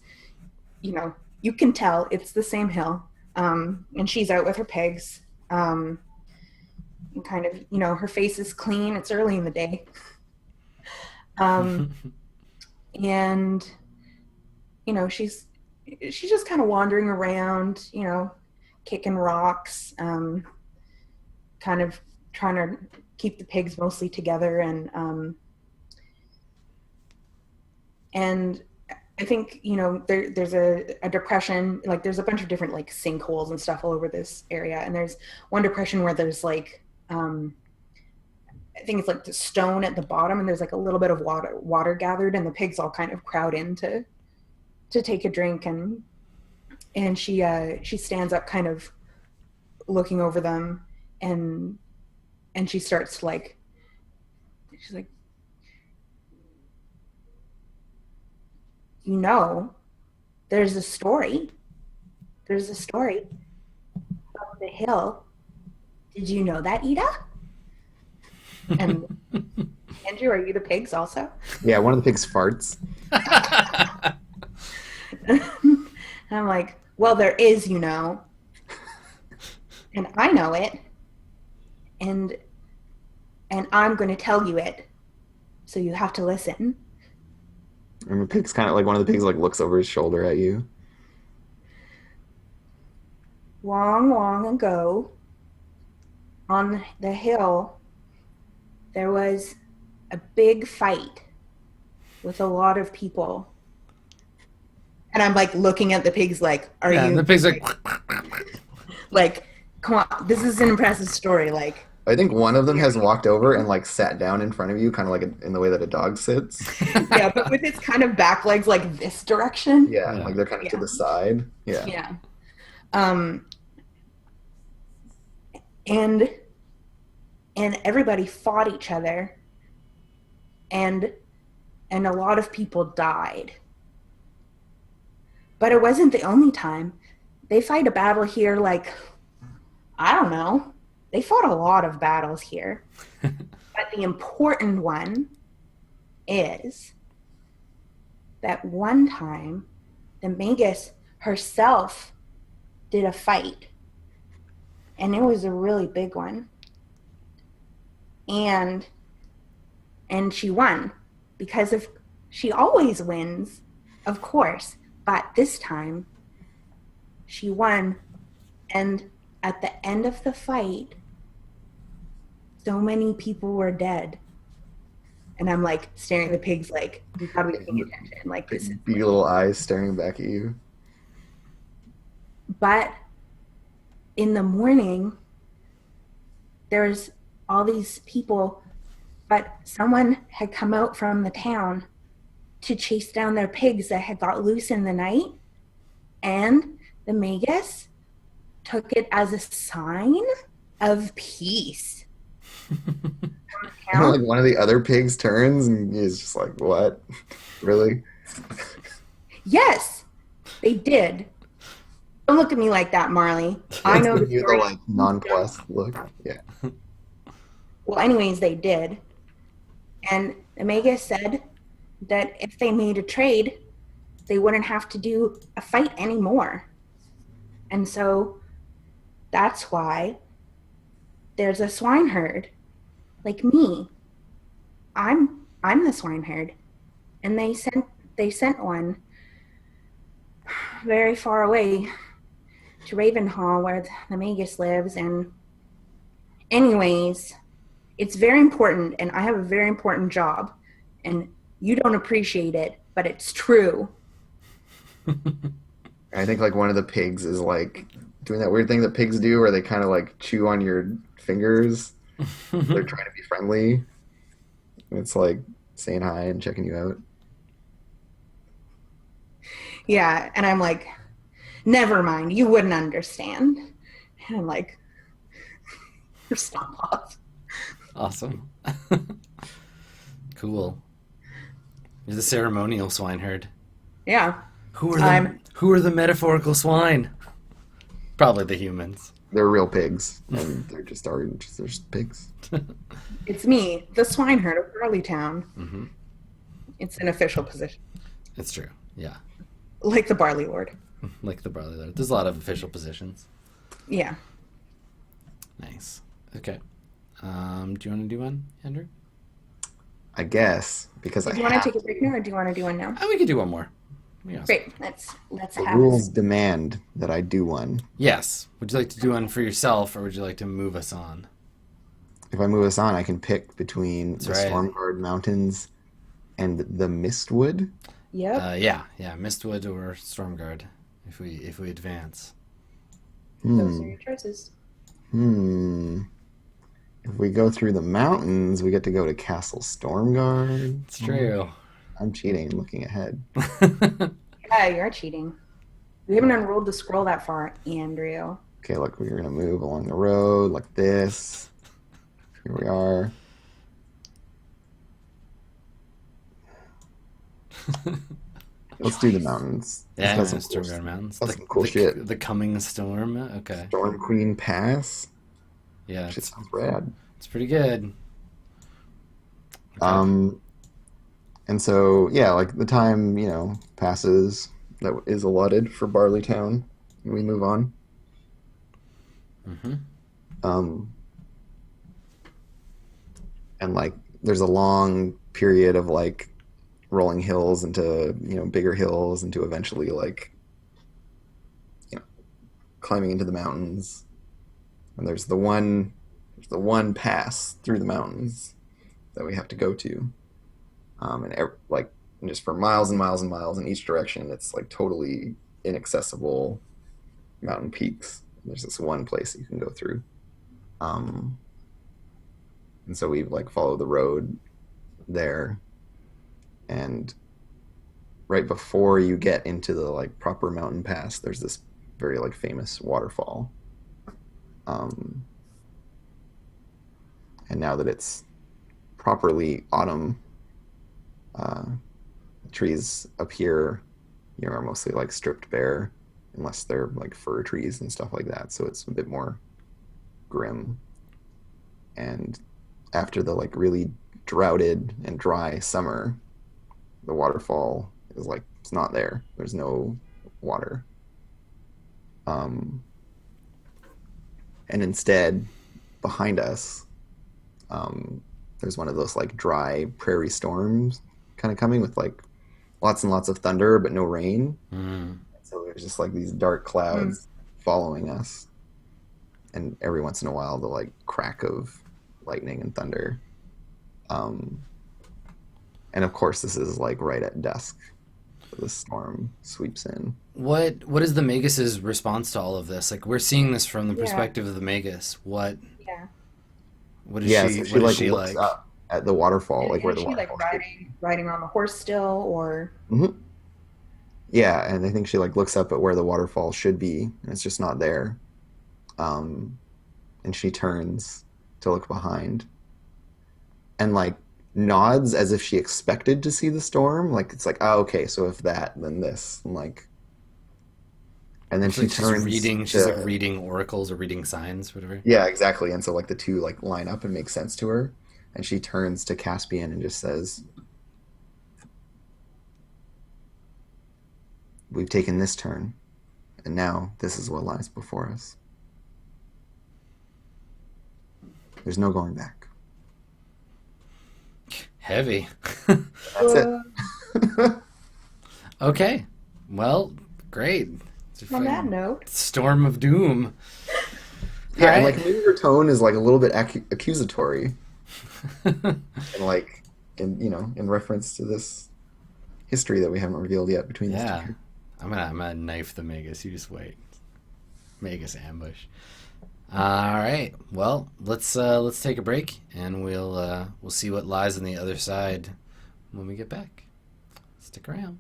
you can tell it's the same hill. And she's out with her pigs. And kind of, her face is clean. It's early in the day. And she's just kind of wandering around, kicking rocks, kind of trying to keep the pigs mostly together, and I think there's a depression, there's a bunch of different sinkholes and stuff all over this area, and there's one depression where there's I think it's the stone at the bottom, and there's a little bit of water gathered, and the pigs all kind of crowd in to take a drink, and she stands up kind of looking over them, and she starts she's there's a story about the hill. Did you know that, Ida? And Andrew, are you the pigs also? Yeah, one of the pigs farts. And I'm well, there is, and I know it, and I'm going to tell you it, so you have to listen. And the pig's kind of one of the pigs looks over his shoulder at you. Long, long ago, on the hill, there was a big fight with a lot of people. And I'm looking at the pigs are you? And the pigs come on, this is an impressive story. I think one of them has walked over and sat down in front of you, kind of in the way that a dog sits. Yeah, but with its kind of back legs this direction. Yeah, they're kind of to the side. Yeah. Yeah. And everybody fought each other, and a lot of people died. But it wasn't the only time. They fight a battle here I don't know. They fought a lot of battles here. But the important one is that one time the Magus herself did a fight. And it was a really big one. And she won because she always wins, of course, but this time she won And at the end of the fight, so many people were dead. And I'm like staring at the pigs like, you gotta be paying attention. Like this is Big little eyes staring back at you. but in the morning there's all these people, but someone had come out from the town to chase down their pigs that had got loose in the night, and the Magus took it as a sign of peace. Like one of the other pigs turns and is just like, what? Really? Yes, they did. Don't look at me like that, Marley. I know the You the story. like nonplussed look. Yeah. Well, anyways, they did. And the Magus said that if they made a trade, they wouldn't have to do a fight anymore. And so that's why there's a swineherd like me. I'm the swineherd. And they sent one very far away to Ravenhall where the Magus lives. And anyways, it's very important, and I have a very important job, and you don't appreciate it, but it's true. I think like one of the pigs is like doing that weird thing that pigs do where they kind of like chew on your fingers. They're trying to be friendly. It's like saying hi and checking you out. Yeah, and I'm like, never mind, you wouldn't understand. And I'm like, stop off. Awesome. Cool. You're the ceremonial swineherd. Yeah. Who are the metaphorical swine? Probably the humans. They're real pigs, and they're just orange. They're just pigs. It's me, the swineherd of Barleytown. Mm-hmm. It's an official position, It's true. Yeah. like the Barley Lord. Like the brother there. There's a lot of official positions. Yeah. Nice. Okay. Do you want to do one, Andrew? I guess because Do I you want have to take a break now, or do you want to do one now? Oh, we could do one more. Yeah. Great. Let's the have rules demand that I do one. Yes. Would you like to do one for yourself, or would you like to move us on? If I move us on, I can pick between That's the right. Stormguard Mountains and the Mistwood. Yep. Yeah. Mistwood or Stormguard, if we advance. Those are your choices. If we go through the mountains, we get to go to Castle Stormguard. It's true. I'm cheating and looking ahead. Yeah, you're cheating. We haven't unrolled the scroll that far, Andrew. Okay, look, we're gonna move along the road like this. Here we are. Let's do the mountains. Yeah, That's some cool, Stormguard Mountains. that's some cool shit. The coming storm. Okay. Storm Queen Pass. Yeah, Shit sounds rad. it's pretty good. Okay. And so yeah, like the time passes that is allotted for Barleytown, and we move on. Mm-hmm. And like there's a long period of like rolling hills into bigger hills into eventually like climbing into the mountains. And there's the one pass through the mountains that we have to go to, and just for miles and miles and miles in each direction, it's like totally inaccessible mountain peaks. There's this one place you can go through, and so we like follow the road there, and right before you get into the like proper mountain pass, there's this very like famous waterfall. And now that it's properly autumn, trees up here, are mostly like stripped bare, unless they're like fir trees and stuff like that. So it's a bit more grim. And after the like really droughted and dry summer, the waterfall is like it's not there. There's no water. And instead, behind us, there's one of those like dry prairie storms kind of coming with like lots and lots of thunder, but no rain. Mm. So there's just like these dark clouds following us. and every once in a while the like crack of lightning and thunder. And of course, this is like right at dusk. The storm sweeps in. What is the Magus's response to all of this? Like we're seeing this from the Yeah. perspective of the Magus. Yeah. What is Yeah, she so she what is like she looks like? up at the waterfall, And like where is the she like waterfall should riding on the horse still, or be. Yeah, and I think she like looks up at where the waterfall should be, and it's just not there. Um, and she turns to look behind, and like nods as if she expected to see the storm. Like it's like, oh, okay, so if that, then this, and like, and then It's she like she's turns reading. She's like to, reading oracles or reading signs, whatever. yeah, exactly. And so like the two like line up and make sense to her, and she turns to Caspian and just says, "We've taken this turn, and now this is what lies before us. There's no going back." Heavy. That's it. Okay. Well, great. It's a on that fucking note, storm of doom. Yeah, and Alright. like maybe her tone is like a little bit accusatory, and like in reference to this history that we haven't revealed yet between these two Yeah. characters. I'm gonna knife the Magus. You just wait. Magus ambush. All right. Well, let's take a break, and we'll see what lies on the other side when we get back. Stick around.